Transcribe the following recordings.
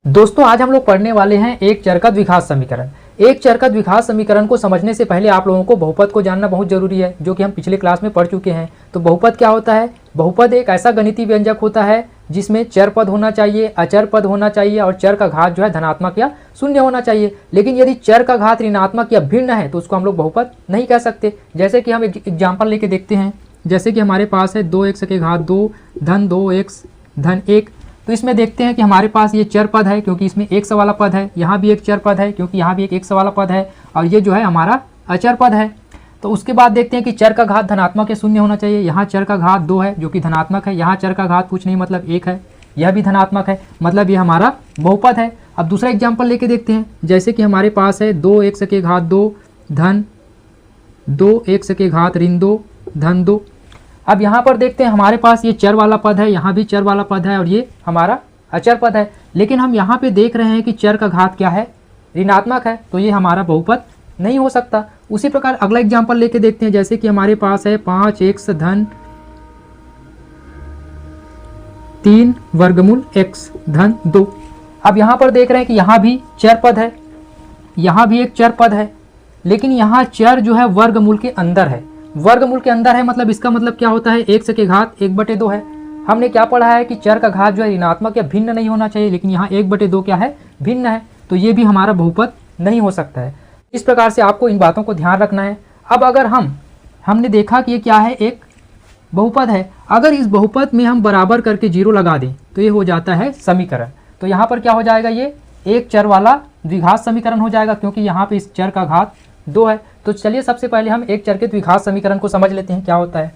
दोस्तों आज हम लोग पढ़ने वाले हैं एक चर का द्विघात समीकरण। एक चर का द्विघात समीकरण को समझने से पहले आप लोगों को बहुपद को जानना बहुत जरूरी है, जो कि हम पिछले क्लास में पढ़ चुके हैं। तो बहुपद क्या होता है? बहुपद एक ऐसा गणितीय व्यंजक होता है जिसमें चर पद होना चाहिए, अचर पद होना चाहिए और चर का घात जो है धनात्मक या शून्य होना चाहिए। लेकिन यदि चर का घात ऋणात्मक या भिन्न है तो उसको हम लोग बहुपद नहीं कह सकते। जैसे कि हम एक एग्जाम्पल लेके देखते हैं। जैसे कि हमारे पास है 2x के घात 2 धन 2x धन 1। तो इसमें देखते हैं कि हमारे पास ये चर पद है क्योंकि इसमें x वाला पद है, यहाँ भी एक चर पद है क्योंकि यहाँ भी एक x वाला पद है, और ये जो है हमारा अचर पद है। तो उसके बाद देखते हैं कि चर का घात धनात्मक या शून्य होना चाहिए। यहाँ चर का घात 2 है जो कि धनात्मक है, यहाँ चर का घात कुछ नहीं मतलब 1 है, यह भी धनात्मक है, मतलब ये हमारा बहुपद है। अब दूसरा एग्जाम्पल लेके देखते हैं। जैसे कि हमारे पास है 2x के घात 2 धन 2x के घात ऋण 2 धन 2। अब यहाँ पर देखते हैं हमारे पास ये चर वाला पद है, यहाँ भी चर वाला पद है और ये हमारा अचर पद है। लेकिन हम यहाँ पे देख रहे हैं कि चर का घात क्या है? ऋणात्मक है, तो ये हमारा बहुपद नहीं हो सकता। उसी प्रकार अगला एग्जाम्पल लेके देखते हैं। जैसे कि हमारे पास है 5x धन 3 वर्गमूल x धन 2। अब यहाँ पर देख रहे हैं कि यहाँ भी चर पद है, यहाँ भी एक चर पद है, लेकिन यहाँ चर जो है वर्गमूल के अंदर है। वर्गमूल के अंदर है मतलब इसका मतलब क्या होता है? x के घात 1/2 है। हमने क्या पढ़ा है कि चर का घात जो है ऋणात्मक या भिन्न नहीं होना चाहिए, लेकिन यहाँ 1/2 क्या है? भिन्न है, तो ये भी हमारा बहुपद नहीं हो सकता है। इस प्रकार से आपको इन बातों को ध्यान रखना है। अब अगर हमने देखा कि ये क्या है? एक बहुपद है। अगर इस बहुपद में हम बराबर करके 0 लगा दें तो ये हो जाता है समीकरण। तो यहाँ पर क्या हो जाएगा? ये एक चर वाला द्विघात समीकरण हो जाएगा, क्योंकि यहाँ पे इस चर का घात 2 है। तो चलिए सबसे पहले हम एक चर के द्विघात समीकरण को समझ लेते हैं क्या होता है।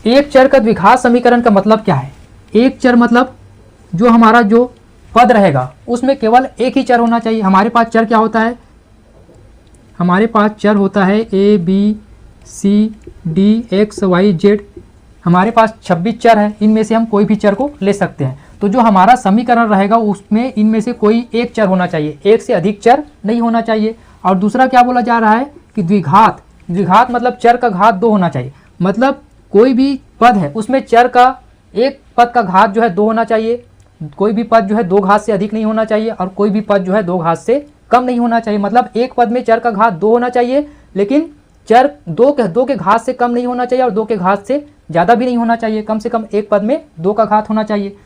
एक चर का द्विघात समीकरण का मतलब क्या है? एक चर मतलब जो हमारा जो पद रहेगा उसमें केवल एक ही चर होना चाहिए। हमारे पास चर क्या होता है? हमारे पास चर होता है a b c d x y z। हमारे पास 26 चर है, इनमें से हम कोई भी चर को ले सकते हैं। तो जो हमारा समीकरण रहेगा उसमें इनमें से कोई एक चर होना चाहिए, एक से अधिक चर नहीं होना चाहिए। और दूसरा क्या बोला जा रहा है कि द्विघात, द्विघात मतलब चर का घात 2 होना चाहिए। मतलब कोई भी पद है उसमें चर का एक पद का घात जो है 2 होना चाहिए। कोई भी पद जो है 2 घात से अधिक नहीं होना चाहिए और कोई भी पद जो है 2 घात से कम नहीं होना चाहिए। मतलब एक पद में चर का घात 2 होना चाहिए, लेकिन चर 2 के घात से कम नहीं होना चाहिए और 2 के घात से ज़्यादा भी नहीं होना चाहिए। कम से कम एक पद में 2 का घात होना चाहिए।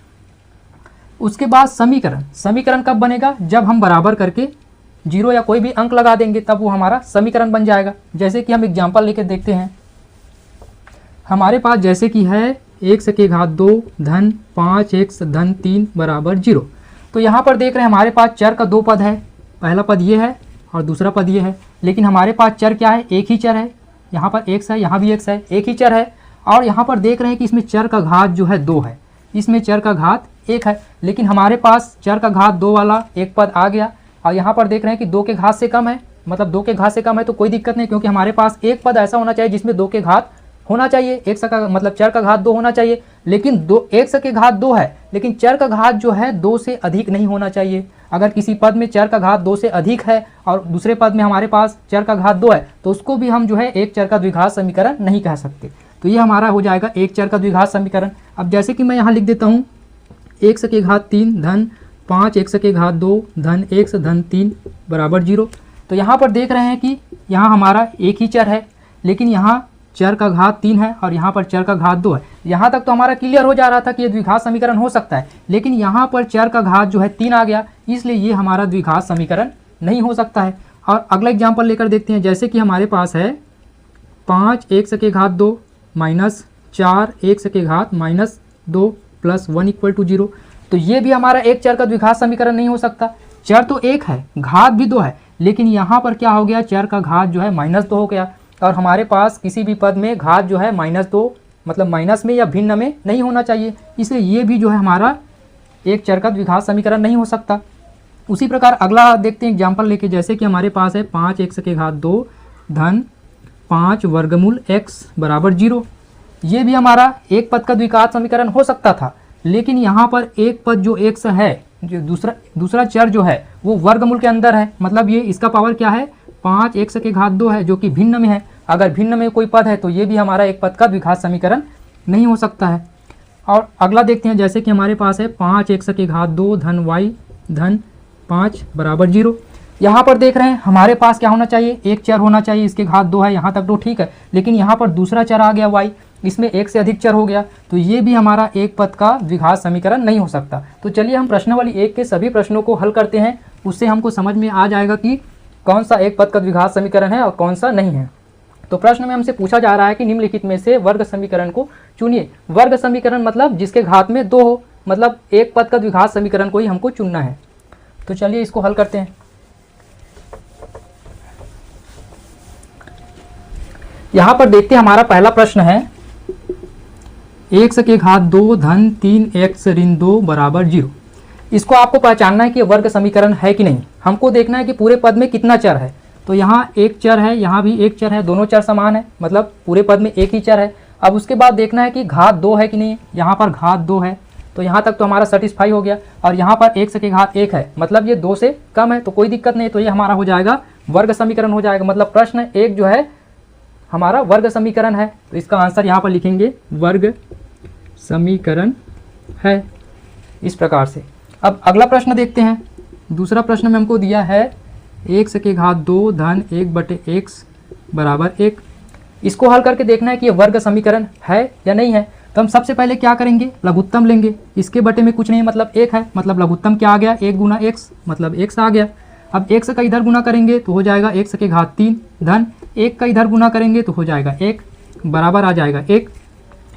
उसके बाद समीकरण, समीकरण कब बनेगा? जब हम बराबर करके 0 या कोई भी अंक लगा देंगे तब वो हमारा समीकरण बन जाएगा। जैसे कि हम एग्जाम्पल लेके देखते हैं। हमारे पास जैसे कि है x के घात 2 धन 5x धन 3 बराबर 0। तो यहाँ पर देख रहे हैं हमारे पास चर का 2 पद है, पहला पद ये है और दूसरा पद ये है। लेकिन हमारे पास चर क्या है? एक ही चर है। यहाँ पर x है, यहाँ भी x है, एक ही चर है। और यहाँ पर देख रहे हैं कि इसमें चर का घात जो है 2 है, इसमें चर का घात 1 है। लेकिन हमारे पास चर का घात 2 वाला एक पद आ गया और यहाँ पर देख रहे हैं कि 2 के घात से कम है, मतलब 2 के घात से कम है तो कोई दिक्कत नहीं, क्योंकि हमारे पास एक पद ऐसा होना चाहिए जिसमें 2 के घात होना चाहिए। x का मतलब चर का घात 2 होना चाहिए, लेकिन x के घात 2 है, लेकिन चर का घात जो है 2 से अधिक नहीं होना चाहिए। अगर किसी पद में चर का घात 2 से अधिक है और दूसरे पद में हमारे पास चर का घात 2 है तो उसको भी हम जो है एक चर का द्विघात समीकरण नहीं कह सकते। तो ये हमारा हो जाएगा एक चर का द्विघात समीकरण। अब जैसे कि मैं यहाँ लिख देता हूँ x के घात 3 धन 5x के घात 2 धन x धन 3 बराबर 0। तो यहाँ पर देख रहे हैं कि यहाँ हमारा एक ही चर है, लेकिन यहाँ चर का घात 3 है और यहाँ पर चर का घात 2 है। यहाँ तक तो हमारा क्लियर हो जा रहा था कि ये द्विघात समीकरण हो सकता है, लेकिन यहाँ पर चर का घात जो है 3 आ गया, इसलिए ये हमारा द्विघात समीकरण नहीं हो सकता है। और अगला एग्जाम्पल लेकर देखते हैं। जैसे कि हमारे पास है 5x के घात 2 माइनस 4x के घात माइनस 2 प्लस 1 = 0। तो ये भी हमारा एक चर का द्विघात समीकरण नहीं हो सकता। चर तो एक है, घात भी 2 है, लेकिन यहाँ पर क्या हो गया? चर का घात जो है -2 हो गया। और हमारे पास किसी भी पद में घात जो है -2 मतलब माइनस में या भिन्न में नहीं होना चाहिए, इसलिए ये भी जो है हमारा एक चर का द्विघात समीकरण नहीं हो सकता। उसी प्रकार अगला देखते हैं एग्जाम्पल लेके। जैसे कि हमारे पास है 5x के घात 2 धन 5 वर्गमूल x बराबर 0। ये भी हमारा एक पद का द्विघात समीकरण हो सकता था, लेकिन यहाँ पर एक पद जो x है, जो दूसरा चर जो है वो वर्गमूल के अंदर है। मतलब ये इसका पावर क्या है? 5x के घात 2 है, जो कि भिन्न में है। अगर भिन्न में कोई पद है तो ये भी हमारा एक पद का द्विघात समीकरण नहीं हो सकता है। और अगला देखते हैं, जैसे कि हमारे पास है 5x की घात 2 धन y धन 5 बराबर 0। यहाँ पर देख रहे हैं हमारे पास क्या होना चाहिए, एक चर होना चाहिए, इसके घात 2 है, यहाँ तक तो ठीक है, लेकिन यहाँ पर दूसरा चर आ गया y, इसमें एक से अधिक चर हो गया, तो ये भी हमारा एक पद का द्विघात समीकरण नहीं हो सकता। तो चलिए हम प्रश्नावली 1 के सभी प्रश्नों को हल करते हैं, उससे हमको समझ में आ जाएगा कि कौन सा एक पद का द्विघात समीकरण है और कौन सा नहीं है। तो प्रश्न में हमसे पूछा जा रहा है कि निम्नलिखित में से वर्ग समीकरण को चुनिए। वर्ग समीकरण मतलब जिसके घात में 2 हो, मतलब एक पद का द्विघात समीकरण को ही हमको चुनना है। तो चलिए इसको हल करते हैं। यहाँ पर देखते हैं हमारा पहला प्रश्न है x की घात 2 धन 3x ऋण 2 बराबर 0। इसको आपको पहचानना है कि वर्ग समीकरण है कि नहीं। हमको देखना है कि पूरे पद में कितना चर है। तो यहाँ एक चर है, यहाँ भी एक चर है, दोनों चर समान है, मतलब पूरे पद में एक ही चर है। अब उसके बाद देखना है कि घात 2 है कि नहीं। यहाँ पर घात 2 है, तो यहाँ तक तो हमारा सेटिस्फाई हो गया। और यहाँ पर x की घात 1 है, मतलब ये 2 से कम है, तो कोई दिक्कत नहीं। तो ये हमारा हो जाएगा वर्ग समीकरण हो जाएगा, मतलब प्रश्न 1 जो है हमारा वर्ग समीकरण है। तो इसका आंसर यहाँ पर लिखेंगे वर्ग समीकरण है, इस प्रकार से। अब अगला प्रश्न देखते हैं। दूसरा प्रश्न में हमको दिया है x की घात 2 धन 1/x बराबर 1। इसको हल करके देखना है कि ये वर्ग समीकरण है या नहीं है। तो हम सबसे पहले क्या करेंगे, लघुत्तम लेंगे। इसके बटे में कुछ नहीं, मतलब 1 है, मतलब लघुत्तम क्या आ गया, 1 गुना x, मतलब x आ गया। अब x का इधर गुना करेंगे तो हो जाएगा x की घात 3 धन 1 का इधर गुना करेंगे तो हो जाएगा 1 बराबर आ जाएगा 1।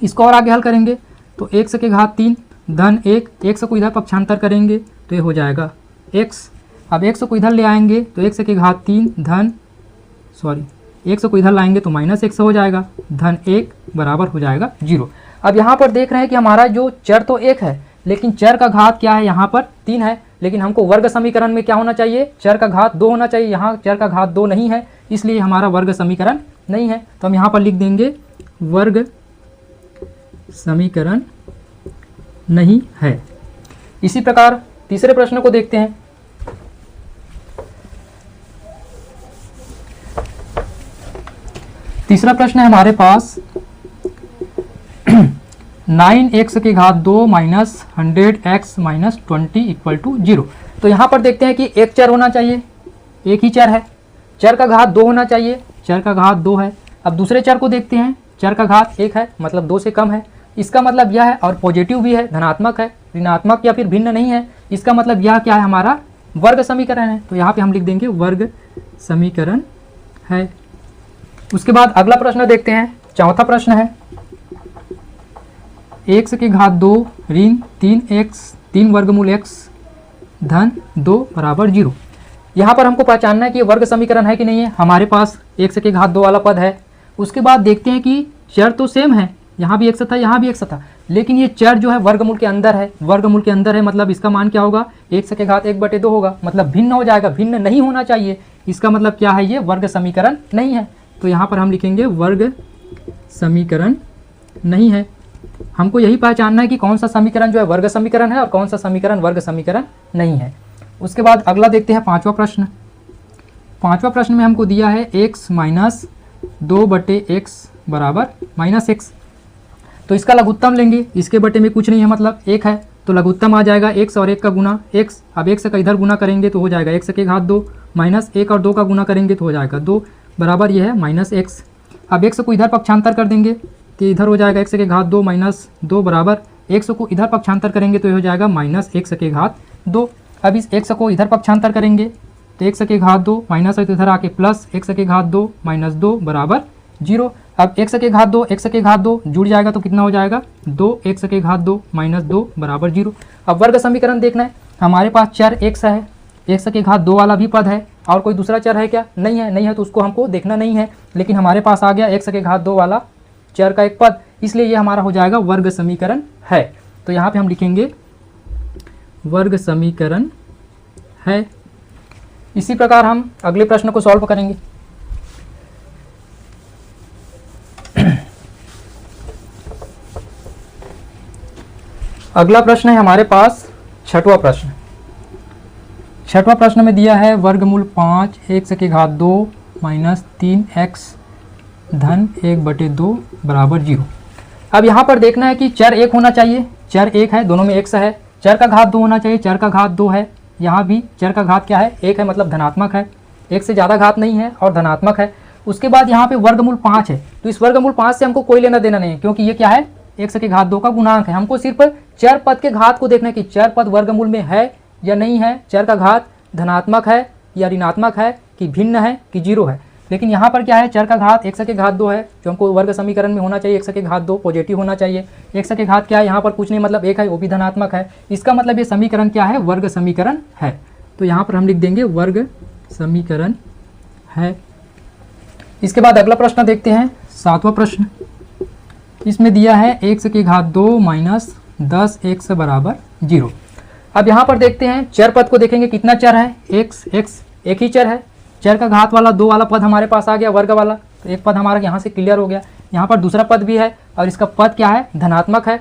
इसको और आगे हल करेंगे तो x की घात 3 धन 1, x को इधर पक्षांतर करेंगे तो ये हो जाएगा x। अब x को इधर ले आएंगे तो x की घात 3 धन x को इधर लाएंगे तो माइनस x हो जाएगा धन 1 बराबर हो जाएगा 0। अब यहाँ पर देख रहे हैं कि हमारा जो चर तो 1 है, लेकिन चर का घात क्या है, यहाँ पर 3 है। लेकिन हमको वर्ग समीकरण में क्या होना चाहिए, चर का घात 2 होना चाहिए। यहाँ चर का घात 2 नहीं है, इसलिए हमारा वर्ग समीकरण नहीं है। तो हम यहाँ पर लिख देंगे वर्ग समीकरण नहीं है। इसी प्रकार तीसरे प्रश्न को देखते हैं। तीसरा प्रश्न है हमारे पास 9x की घात 2 minus 100x minus 20 equal to 0। तो यहाँ पर देखते हैं कि एक चर होना चाहिए, एक ही चर है, चर का घात 2 होना चाहिए, चर का घात 2 है। अब दूसरे चर को देखते हैं, चर का घात 1 है, मतलब 2 से कम है। इसका मतलब यह है, और पॉजिटिव भी है, धनात्मक है, ऋणात्मक या फिर भिन्न नहीं है। इसका मतलब यह क्या है, हमारा वर्ग समीकरण है। तो यहाँ पे हम लिख देंगे वर्ग समीकरण है। उसके बाद अगला प्रश्न देखते हैं। चौथा प्रश्न है x की घात 2 ऋण 3x 3 वर्गमूल x धन 2 बराबर 0। यहाँ पर हमको पहचानना है कि ये वर्ग समीकरण है कि नहीं है। हमारे पास x की घात 2 वाला पद है। उसके बाद देखते हैं कि चर तो सेम है, यहाँ भी x था, यहाँ भी x था, लेकिन ये चर जो है वर्गमूल के अंदर है, वर्गमूल के अंदर है, मतलब इसका मान क्या होगा, x की घात 1/2 होगा, मतलब भिन्न हो जाएगा, भिन्न नहीं होना चाहिए। इसका मतलब क्या है, ये वर्ग समीकरण नहीं है। तो यहाँ पर हम लिखेंगे वर्ग समीकरण नहीं है। हमको यही पहचानना है कि कौन सा समीकरण जो है वर्ग समीकरण है और कौन सा समीकरण वर्ग समीकरण नहीं है। उसके बाद अगला देखते हैं पांचवा प्रश्न। पांचवा प्रश्न में हमको दिया है x माइनस 2/x बराबर माइनस x। तो इसका लघुत्तम लेंगे, इसके बटे में कुछ नहीं है, मतलब 1 है, तो लघुत्तम आ जाएगा x और 1 का गुना x। अब x का इधर गुना करेंगे तो हो जाएगा x की घात 2 माइनस 1 और 2 का गुना करेंगे तो हो जाएगा 2 बराबर ये है माइनस x। अब x को इधर पक्षांतर कर देंगे तो इधर हो जाएगा x की घात 2 माइनस 2 बराबर x को इधर पक्षांतर करेंगे तो ये हो जाएगा माइनस x की घात 2। अब इस x को इधर पक्षांतर करेंगे तो x की घात 2 माइनस इधर आके प्लस x की घात 2 माइनस 2 बराबर 0। अब x की घात 2 x की घात 2 जुड़ जाएगा तो कितना हो जाएगा 2x की घात 2 माइनस 2 बराबर 0। अब वर्ग समीकरण देखना है, हमारे पास चर x है, x की घात 2 वाला भी पद है, और कोई दूसरा चर है क्या, नहीं है, नहीं है, तो उसको हमको देखना नहीं है। लेकिन हमारे पास आ गया x की घात 2 वाला चर का एक पद, इसलिए ये हमारा हो जाएगा वर्ग समीकरण है। तो यहाँ पे हम लिखेंगे वर्ग समीकरण है। इसी प्रकार हम अगले प्रश्न को सॉल्व करेंगे। अगला प्रश्न है हमारे पास छठवां प्रश्न। छठवां प्रश्न में दिया है वर्गमूल 5 x की घात 2 माइनस 3x धन 1/2 बराबर 0। अब यहाँ पर देखना है कि चर 1 होना चाहिए, चर 1 है, दोनों में x है। चर का घात 2 होना चाहिए, चर का घात 2 है। यहाँ भी चर का घात क्या है, 1 है, मतलब धनात्मक है, 1 से ज़्यादा घात नहीं है और धनात्मक है। उसके बाद यहाँ पे वर्गमूल 5 है, तो इस वर्गमूल 5 से हमको कोई लेना देना नहीं है, क्योंकि ये क्या है, x के घात 2 का गुणांक है। हमको सिर्फ चर पद के घात को देखना है कि चर पद वर्गमूल में है या नहीं है, चर का घात धनात्मक है या ऋणात्मक है, कि भिन्न है कि 0 है। लेकिन यहाँ पर क्या है, चर का घात x के घात 2 है, जो हमको वर्ग समीकरण में होना चाहिए, x के घात 2 पॉजिटिव होना चाहिए। x के घात क्या है, यहाँ पर कुछ नहीं, मतलब 1 है, वो भी धनात्मक है। इसका मतलब ये समीकरण क्या है, वर्ग समीकरण है। तो यहाँ पर हम लिख देंगे वर्ग समीकरण है। इसके बाद अगला प्रश्न देखते हैं, 7वां प्रश्न। इसमें दिया है x के घात 2 माइनस 10x बराबर 0। अब यहाँ पर देखते हैं, चर पद को देखेंगे, कितना चर है, x एक ही चर है। चर का घात वाला 2 वाला पद हमारे पास आ गया, वर्ग वाला, तो एक पद हमारा यहाँ से क्लियर हो गया। यहाँ पर दूसरा पद भी है और इसका पद क्या है, धनात्मक है।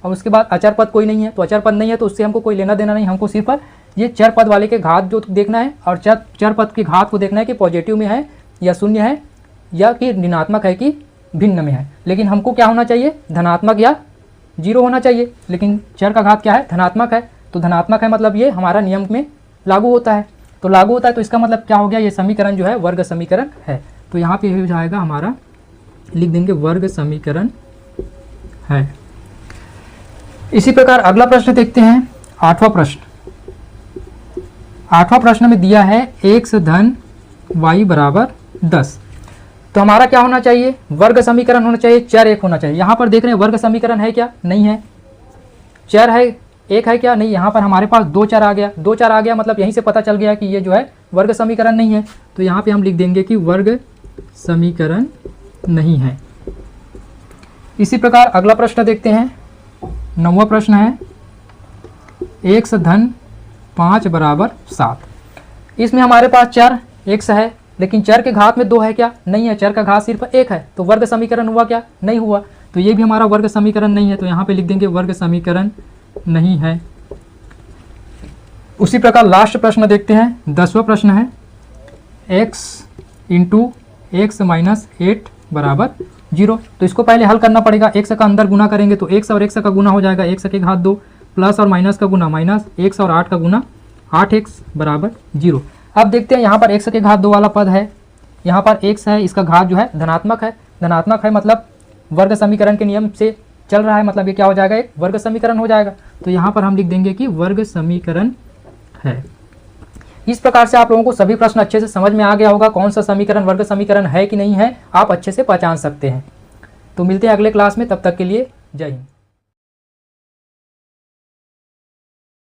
और उसके बाद अचर पद कोई नहीं है, तो अचर पद नहीं है तो उससे हमको कोई लेना देना नहीं, हमको सिर्फ ये चर पद वाले के घात जो देखना है और चर पद के घात को देखना है कि पॉजिटिव में है या शून्य है या कि ऋणात्मक है कि भिन्न में है। लेकिन हमको क्या होना चाहिए, धनात्मक या 0 होना चाहिए। लेकिन चर का घात क्या है, धनात्मक है, तो धनात्मक है मतलब ये हमारा नियम में लागू होता है। तो लागू होता है तो इसका मतलब क्या हो गया, ये समीकरण जो है वर्ग समीकरण है। तो यहाँ पे हो जाएगा हमारा, लिख देंगे वर्ग समीकरण है। इसी प्रकार अगला प्रश्न देखते हैं, 8वां प्रश्न। 8वां प्रश्न में दिया है x धन y बराबर 10। तो हमारा क्या होना चाहिए, वर्ग समीकरण होना चाहिए, चर 1 होना चाहिए। यहाँ पर देख रहे हैं वर्ग समीकरण है क्या, नहीं है। चर है 1 है क्या, नहीं। यहाँ पर हमारे पास 2 चर आ गया, 2 चर आ गया, मतलब यहीं से पता चल गया कि ये जो है वर्ग समीकरण नहीं है। तो यहाँ पे हम लिख देंगे कि वर्ग समीकरण नहीं है। इसी प्रकार अगला प्रश्न देखते हैं, 9वां प्रश्न है, x धन 5 बराबर 7। इसमें हमारे पास चर x है, लेकिन चर के घात में 2 है क्या, नहीं है। चर का घात सिर्फ 1 है, तो वर्ग समीकरण हुआ क्या, नहीं हुआ। तो ये भी हमारा वर्ग समीकरण नहीं है, तो यहाँ पे लिख देंगे वर्ग समीकरण नहीं है। उसी प्रकार लास्ट प्रश्न देखते हैं, 10वां प्रश्न है, x इंटू एक्स माइनस 8 बराबर 0। तो इसको पहले हल करना पड़ेगा, x का अंदर गुना करेंगे तो x और x का गुना हो जाएगा, x के घात 2 प्लस और माइनस का गुना माइनस, x और 8 का गुना, 8x बराबर 0। अब देखते हैं, यहाँ पर x के घात 2 वाला पद है, यहाँ पर x है, इसका घात जो है धनात्मक है। धनात्मक है मतलब वर्ग समीकरण के नियम से चल रहा है, मतलब ये क्या हो जाएगा, एक वर्ग समीकरण हो जाएगा। तो यहाँ पर हम लिख देंगे कि वर्ग समीकरण है। इस प्रकार से आप लोगों को सभी प्रश्न अच्छे से समझ में आ गया होगा, कौन सा समीकरण वर्ग समीकरण है कि नहीं है, आप अच्छे से पहचान सकते हैं। तो मिलते हैं अगले क्लास में, तब तक के लिए जय हिंद।